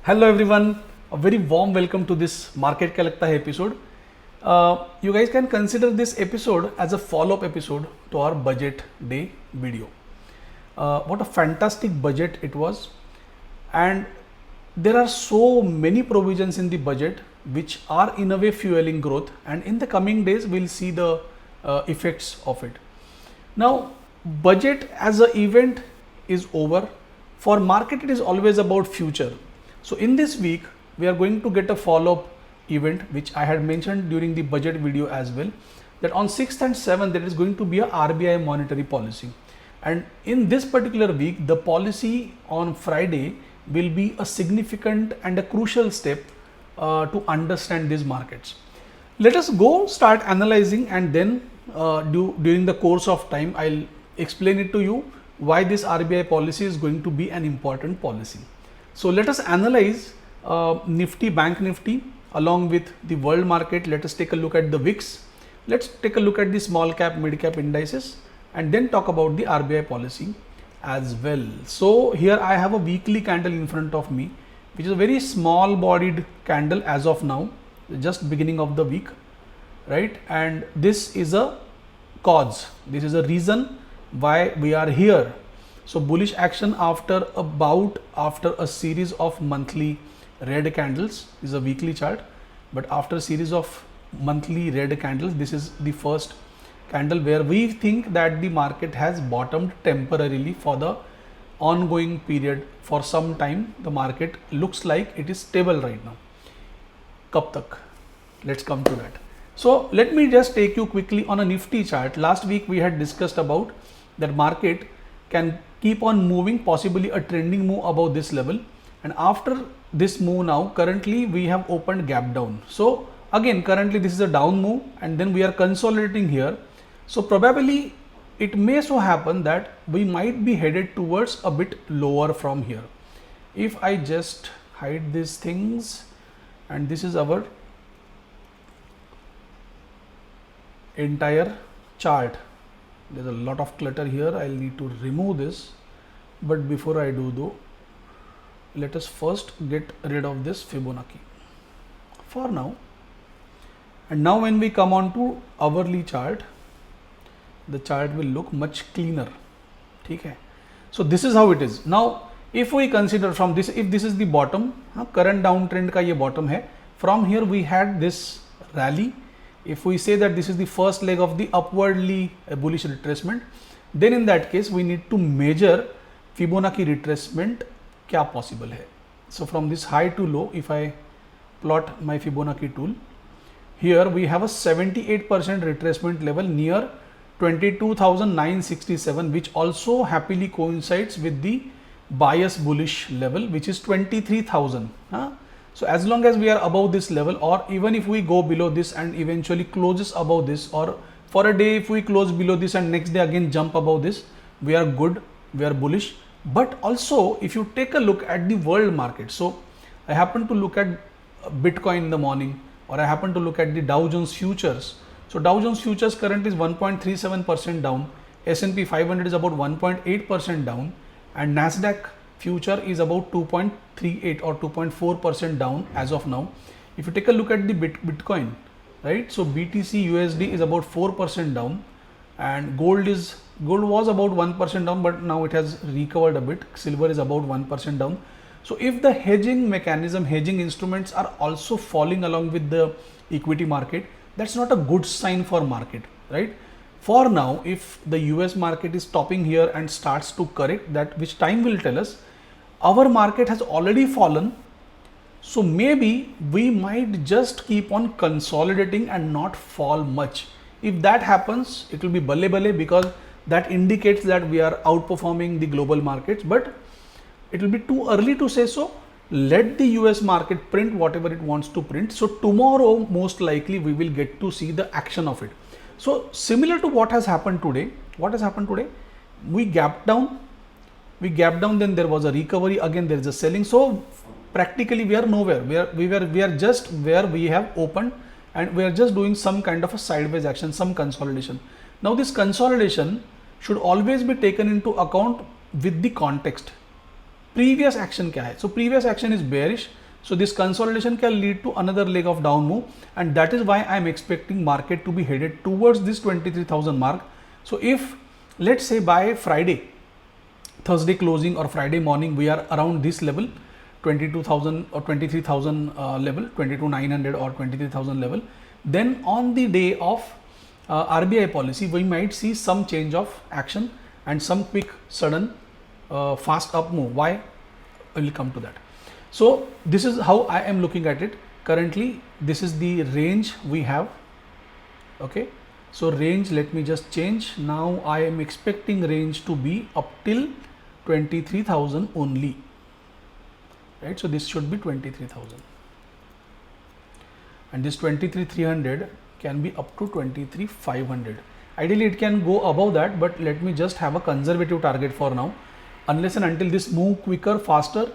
Hello everyone, a very warm welcome to this Market Kya Lagta Hai episode. You guys can consider this episode as a follow-up episode to our budget day video. What a fantastic budget it was, and there are so many provisions in the budget which are in a way fueling growth, and in the coming days we'll see the effects of it. Now, budget as an event is over. For market it is always about future. So in this week, we are going to get a follow-up event which I had mentioned during the budget video as well, that on 6th and 7th there is going to be a RBI monetary policy, and in this particular week the policy on Friday will be a significant and a crucial step to understand these markets. Let us go start analyzing, and then during the course of time I'll explain it to you why this RBI policy is going to be an important policy. So let us analyze Nifty, Bank Nifty along with the world market. Let us take a look at the VIX. Let's take a look at the small cap, mid cap indices, and then talk about the RBI policy as well. So here I have a weekly candle in front of me, which is a very small bodied candle as of now, just beginning of the week, right? And this is a cause. This is a reason why we are here. So bullish action after a series of monthly red candles. This is a weekly chart, but after a series of monthly red candles, this is the first candle where we think that the market has bottomed temporarily for the ongoing period. For some time the market looks like it is stable right now. Kab tak? Let's come to that. So let me just take you quickly on a Nifty chart. Last week we had discussed about that market can keep on moving, possibly a trending move above this level, and after this move now currently we have opened gap down. So again currently this is a down move, and then we are consolidating here. So probably it may so happen that we might be headed towards a bit lower from here. If I just hide these things, and this is our entire chart. There's a lot of clutter here. I'll need to remove this, but before I do though, let us first get rid of this Fibonacci for now. And now when we come on to hourly chart, the chart will look much cleaner. Okay, so this is how it is. Now if we consider from this, if this is the bottom, current downtrend ka ye bottom hai, from here we had this rally. If we say that this is the first leg of the upwardly bullish retracement, then in that case we need to measure Fibonacci retracement kya possible hai. So from this high to low, if I plot my Fibonacci tool, here we have a 78% retracement level near 22,967, which also happily coincides with the bias bullish level, which is 23,000. So as long as we are above this level, or even if we go below this and eventually closes above this, or for a day if we close below this and next day again jump above this, we are good, we are bullish. But also if you take a look at the world market, so I happen to look at Bitcoin in the morning, or I happen to look at the Dow Jones futures. So Dow Jones futures current is 1.37% down, S&P 500 is about 1.8% down, and Nasdaq future is about 2.38 or 2.4% down as of now. If you take a look at the Bitcoin, right, so BTC USD is about 4% down, and gold was about 1% down, but now it has recovered a bit. Silver is about 1% down. So if the hedging mechanism, hedging instruments are also falling along with the equity market, that's not a good sign for market, right? For now, if the US market is topping here and starts to correct, that which time will tell us, our market has already fallen. So maybe we might just keep on consolidating and not fall much. If that happens, it will be balle balle, because that indicates that we are outperforming the global markets, but it will be too early to say so. Let the US market print whatever it wants to print. So tomorrow most likely we will get to see the action of it. So similar to what has happened today, we gapped down, then there was a recovery, again there is a selling. So practically we are nowhere. We are just where we have opened, and we are just doing some kind of a sideways action, some consolidation. Now this consolidation should always be taken into account with the context. previous action क्या है? So previous action is bearish. So this consolidation can lead to another leg of down move, and that is why I am expecting market to be headed towards this 23,000 mark. So if let's say by Friday, Thursday closing or Friday morning, we are around this level, 22,000 or 23,000 level, 22,900 or 23,000 level, then on the day of RBI policy, we might see some change of action and some quick, sudden, fast up move. Why? I will come to that. So this is how I am looking at it. Currently, this is the range we have. Okay. So range, let me just change. Now I am expecting range to be up till 23,000 only. Right. So this should be 23,000. And this 23,300 can be up to 23,500. Ideally, it can go above that, but let me just have a conservative target for now. Unless and until this move quicker, faster,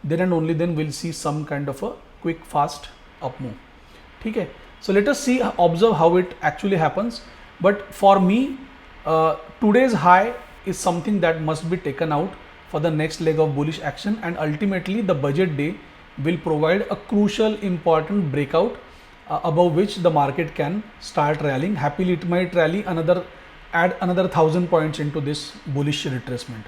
then and only then we'll see some kind of a quick, fast up move. Okay. So let us see, observe how it actually happens. But for me, today's high is something that must be taken out for the next leg of bullish action, and ultimately the budget day will provide a crucial, important breakout above which the market can start rallying. Happily, it might rally add another 1,000 points into this bullish retracement.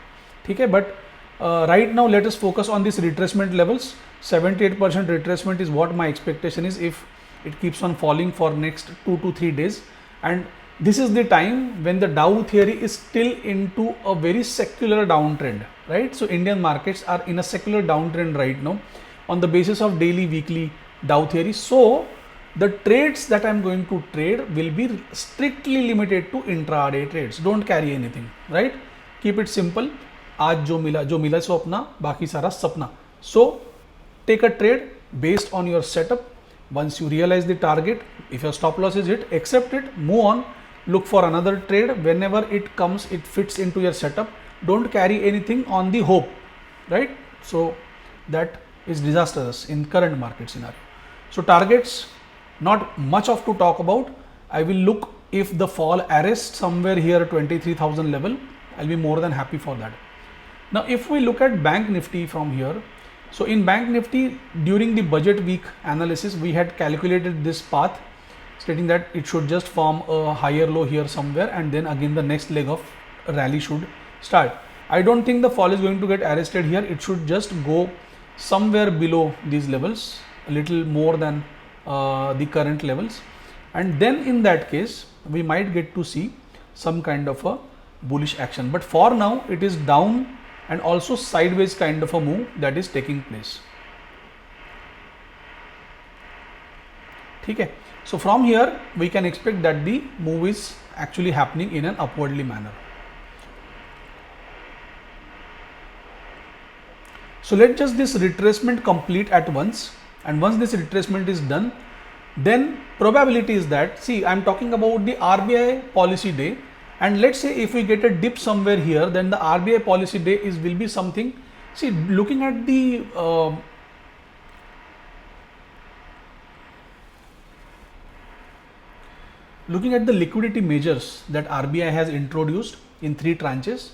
Okay, but right now let us focus on this retracement levels. 78% retracement is what my expectation is if it keeps on falling for next 2 to 3 days, and this is the time when the Dow theory is still into a very secular downtrend, right? So Indian markets are in a secular downtrend right now on the basis of daily, weekly Dow theory. So the trades that I am going to trade will be strictly limited to intraday trades. Don't carry anything, right? Keep it simple. आज जो मिला सो अपना, बाकी सारा सपना. So take a trade based on your setup. Once you realize the target, if your stop loss is hit, accept it, move on, look for another trade. Whenever it comes, it fits into your setup. Don't carry anything on the hope, right? So that is disastrous in current market scenario. So targets, not much of to talk about. I will look if the fall arrests somewhere here 23,000 level. I'll be more than happy for that. Now if we look at Bank Nifty from here, so in Bank Nifty during the budget week analysis, we had calculated this path stating that it should just form a higher low here somewhere, and then again the next leg of rally should start. I don't think the fall is going to get arrested here. It should just go somewhere below these levels, a little more than the current levels, and then in that case we might get to see some kind of a bullish action. But for now it is down and also sideways kind of a move that is taking place. Okay. So from here we can expect that the move is actually happening in an upwardly manner. So let just this retracement complete at once, and once this retracement is done, then probability is that, see, I am talking about the RBI policy day, and let's say if we get a dip somewhere here, then the RBI policy day will be something. See, looking at the liquidity measures that RBI has introduced in 3 tranches,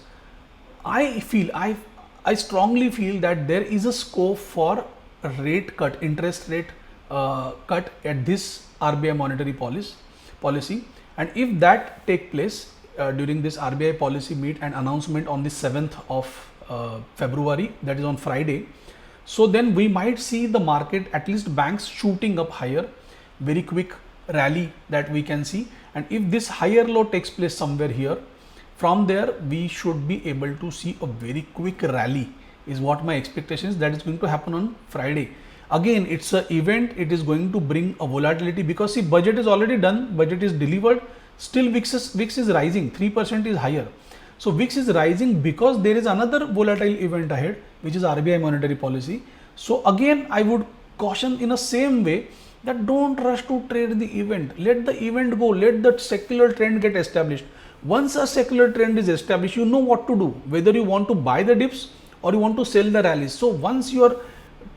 I strongly feel that there is a scope for a rate cut, interest rate cut at this RBI monetary policy, and if that take place during this RBI policy meet and announcement on the 7th of February, that is on Friday, so then we might see the market, at least banks, shooting up higher, very quick rally that we can see. And if this higher low takes place somewhere here, from there we should be able to see a very quick rally, is what my expectation is. That is going to happen on Friday. Again, it's an event, it is going to bring a volatility, because see, budget is already done, budget is delivered, still VIX is rising, 3% is higher. So VIX is rising because there is another volatile event ahead, which is RBI monetary policy. So again, I would caution in a same way that don't rush to trade the event. Let the event go, let the secular trend get established. Once a secular trend is established, you know what to do, whether you want to buy the dips or you want to sell the rallies. So once your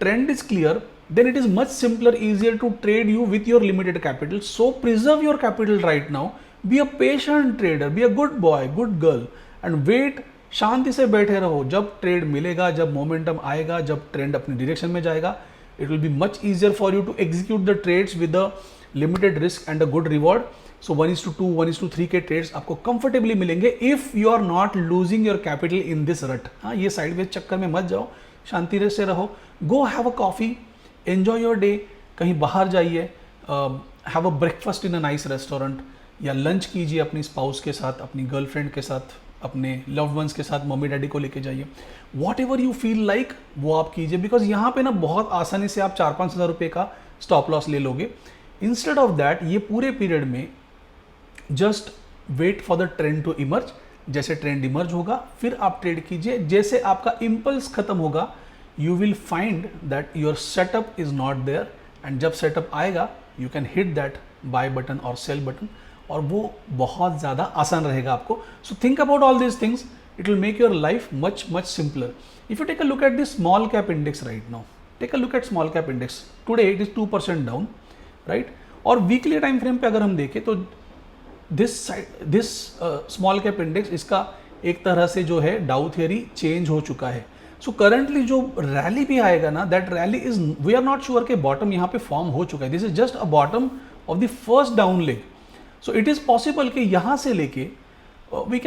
trend is clear, then it is much simpler, easier to trade you with your limited capital. So preserve your capital right now, be a patient trader, be a good boy, good girl, and wait शांति से बैठे रहो, जब trade मिलेगा, जब momentum आएगा, जब trend अपनी direction में जाएगा, it will be much easier for you to execute the trades with a limited risk and a good reward. So 1:2, 1:3 के ट्रेड्स आपको कंफर्टेबली मिलेंगे if you are not losing your capital in this rut. हाँ, ये sideways चक्कर में मत जाओ, शांति से रहो. Go have a coffee, enjoy your day, कहीं बाहर जाइए, have a breakfast in a nice restaurant, या लंच कीजिए अपनी स्पाउस के साथ, अपनी गर्लफ्रेंड के साथ, अपने लव्ड वंस के साथ, मम्मी डैडी को लेके जाइए. What ever you feel like वो आप कीजिए, बिकॉज यहाँ पे ना बहुत आसानी से आप 4-5 हज़ार रुपये का स्टॉप लॉस ले लोगे. इंस्टेड ऑफ दैट ये पूरे पीरियड में just wait for the trend to emerge. जैसे ट्रेंड इमर्ज होगा फिर आप ट्रेड कीजिए. जैसे आपका इम्पल्स खत्म होगा, you will find that your setup is not there, and जब सेटअप आएगा you can hit that buy button और सेल बटन, और वो बहुत ज़्यादा आसान रहेगा आपको. So think about all these things, it will make your life much simpler. If you take a look at the small cap index right now, take a look at small cap index. Today it is 2% down, right? और weekly time frame पे अगर हम देखें तो this small cap index, इसका एक तरह से जो है डाउ थियरी चेंज हो चुका है. सो करंटली जो रैली भी आएगा ना, that rally is, we are not sure कि बॉटम यहाँ पे फॉर्म हो चुका है. This is just a bottom of the first down leg. So it is possible कि यहाँ से लेके वी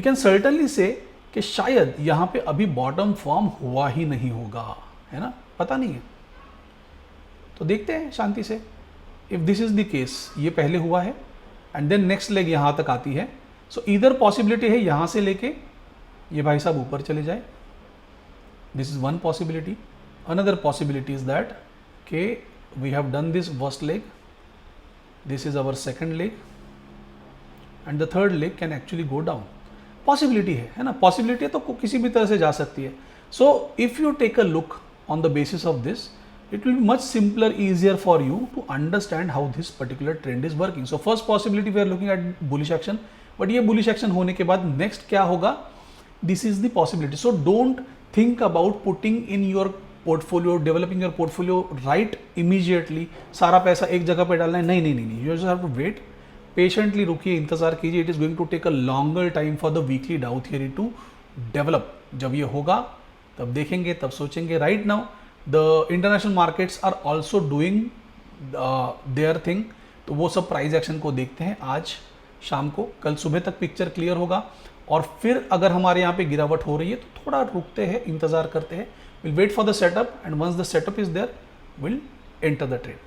कैन सर्टनली से कि शायद यहाँ पे अभी बॉटम फॉर्म हुआ ही नहीं होगा, है ना, पता नहीं है. तो देखते हैं शांति से. If this is the case, ये पहले हुआ है एंड देन नेक्स्ट लेग यहाँ तक आती है. सो इधर पॉसिबिलिटी है यहाँ से लेके ये भाई साहब ऊपर चले जाए. This is one possibility. Another possibility is that के we have done this first leg, this is our second leg, and the third leg can actually go down. Possibility है ना, पॉसिबिलिटी है तो किसी भी तरह से जा सकती है. So if you take a look on the basis of this, it will be much simpler, easier for you to understand how this particular trend is working. So first possibility we are looking at bullish action, but ये bullish action होने के बाद next क्या होगा, this is the possibility. So don't think about putting in your portfolio, developing your portfolio right immediately. सारा पैसा एक जगह पे डालना है, नहीं, you just have to wait, patiently रुकिए, इंतजार कीजिए. It is going to take a longer time for the weekly Dow theory to develop. जब ये होगा तब देखेंगे, तब सोचेंगे. Right now the international markets are also doing their thing. तो वो सब प्राइस एक्शन को देखते हैं आज शाम को. कल सुबह तक पिक्चर क्लियर होगा, और फिर अगर हमारे यहाँ पे गिरावट हो रही है तो थोड़ा रुकते हैं, इंतजार करते हैं. Will wait for the setup, and once the setup is there will enter the trade.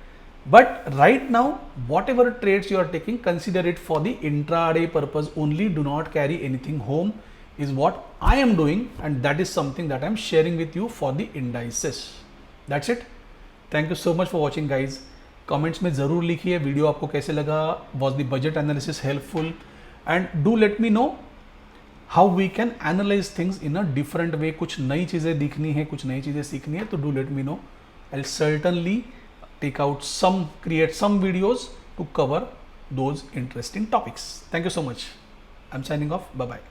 But right now whatever trades you are taking, consider it for the intraday purpose only. Do not carry anything home is what I am doing, and that is something that I am sharing with you for the indices. That's it. Thank you so much for watching guys. Comments में ज़रूर लिखिए video आपको कैसे लगा. Was the budget analysis helpful? And do let me know how we can analyze things in a different way. कुछ नई चीज़ें दिखनी है, कुछ नई चीज़ें सीखनी है, तो do let me know. I'll certainly create some videos to cover those interesting topics. Thank you so much. I'm signing off. Bye bye.